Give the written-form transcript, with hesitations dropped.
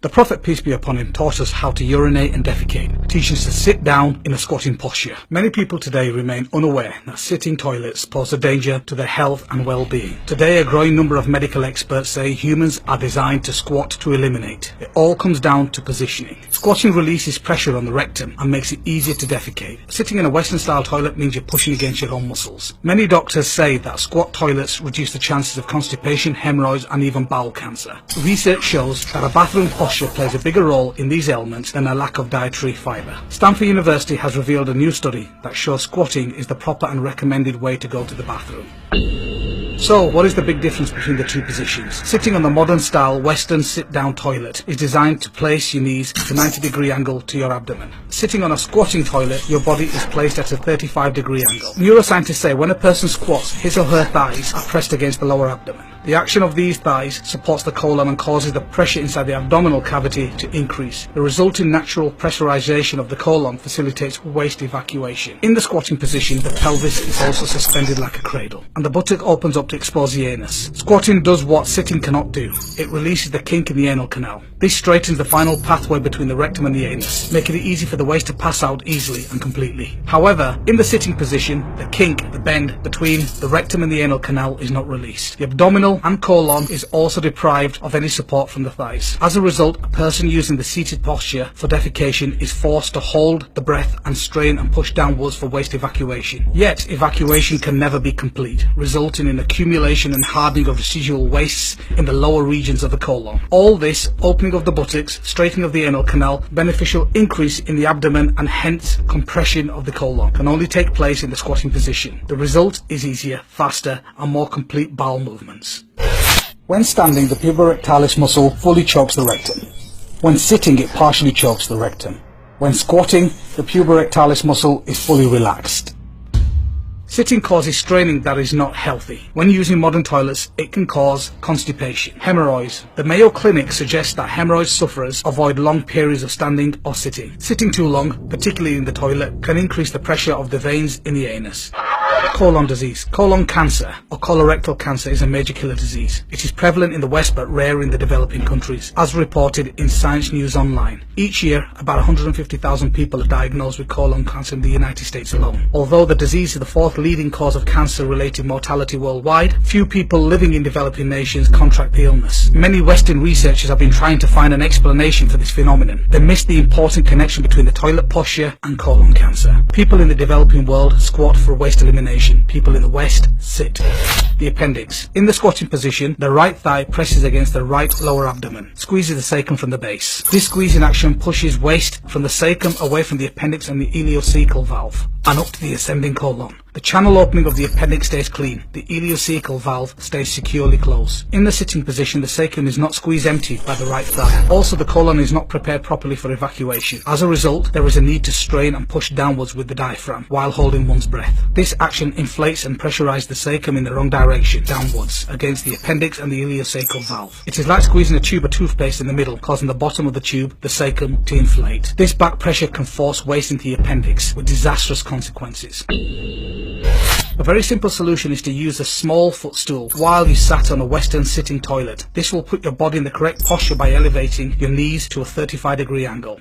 The Prophet, peace be upon him, taught us how to urinate and defecate, teaching us to sit down in a squatting posture. Many people today remain unaware that sitting toilets pose a danger to their health and well-being. Today, a growing number of medical experts say humans are designed to squat to eliminate. It all comes down to positioning. Squatting releases pressure on the rectum and makes it easier to defecate. Sitting in a Western-style toilet means you're pushing against your own muscles. Many doctors say that squat toilets reduce the chances of constipation, hemorrhoids, and even bowel cancer. Research shows that a bathroom posture plays a bigger role in these ailments than a lack of dietary fibre. Stanford University has revealed a new study that shows squatting is the proper and recommended way to go to the bathroom. So, what is the big difference between the two positions? Sitting on the modern style Western sit-down toilet is designed to place your knees at a 90-degree angle to your abdomen. Sitting on a squatting toilet, your body is placed at a 35-degree angle. Neuroscientists say when a person squats, his or her thighs are pressed against the lower abdomen. The action of these thighs supports the colon and causes the pressure inside the abdominal cavity to increase. The resulting natural pressurization of the colon facilitates waste evacuation. In the squatting position, the pelvis is also suspended like a cradle, and the buttock opens up to expose the anus. Squatting does what sitting cannot do. It releases the kink in the anal canal. This straightens the final pathway between the rectum and the anus, making it easy for the waste to pass out easily and completely. However, in the sitting position, the kink, the bend between the rectum and the anal canal is not released. The abdominal and colon is also deprived of any support from the thighs. As a result, a person using the seated posture for defecation is forced to hold the breath and strain and push downwards for waste evacuation. Yet, evacuation can never be complete, resulting in accumulation and hardening of residual wastes in the lower regions of the colon. All this, opening of the buttocks, straightening of the anal canal, beneficial increase in the abdomen, and hence compression of the colon, can only take place in the squatting position. The result is easier, faster, and more complete bowel movements. When standing, the puborectalis muscle fully chokes the rectum. When sitting, it partially chokes the rectum. When squatting, the puborectalis muscle is fully relaxed. Sitting causes straining that is not healthy. When using modern toilets, it can cause constipation, hemorrhoids. The Mayo Clinic suggests that hemorrhoid sufferers avoid long periods of standing or sitting. Sitting too long, particularly in the toilet, can increase the pressure of the veins in the anus. Colon disease. Colon cancer or colorectal cancer is a major killer disease. It is prevalent in the West but rare in the developing countries, as reported in Science News Online. Each year, about 150,000 people are diagnosed with colon cancer in the United States alone. Although the disease is the fourth leading cause of cancer-related mortality worldwide, few people living in developing nations contract the illness. Many Western researchers have been trying to find an explanation for this phenomenon. They miss the important connection between the toilet posture and colon cancer. People in the developing world squat for waste elimination. People in the West sit. The appendix. In the squatting position, the right thigh presses against the right lower abdomen, squeezes the sacrum from the base. This squeezing action pushes waste from the sacrum away from the appendix and the ileocecal valve, and up to the ascending colon. The channel opening of the appendix stays clean. The ileocecal valve stays securely closed. In the sitting position, the sacrum is not squeezed empty by the right thigh. Also, the colon is not prepared properly for evacuation. As a result, there is a need to strain and push downwards with the diaphragm while holding one's breath. This action inflates and pressurizes the sacrum in the wrong direction, downwards, against the appendix and the ileocecal valve. It is like squeezing a tube of toothpaste in the middle, causing the bottom of the tube, the sacrum, to inflate. This back pressure can force waste into the appendix, with disastrous consequences. A very simple solution is to use a small footstool while you sat on a Western sitting toilet. This will put your body in the correct posture by elevating your knees to a 35-degree angle.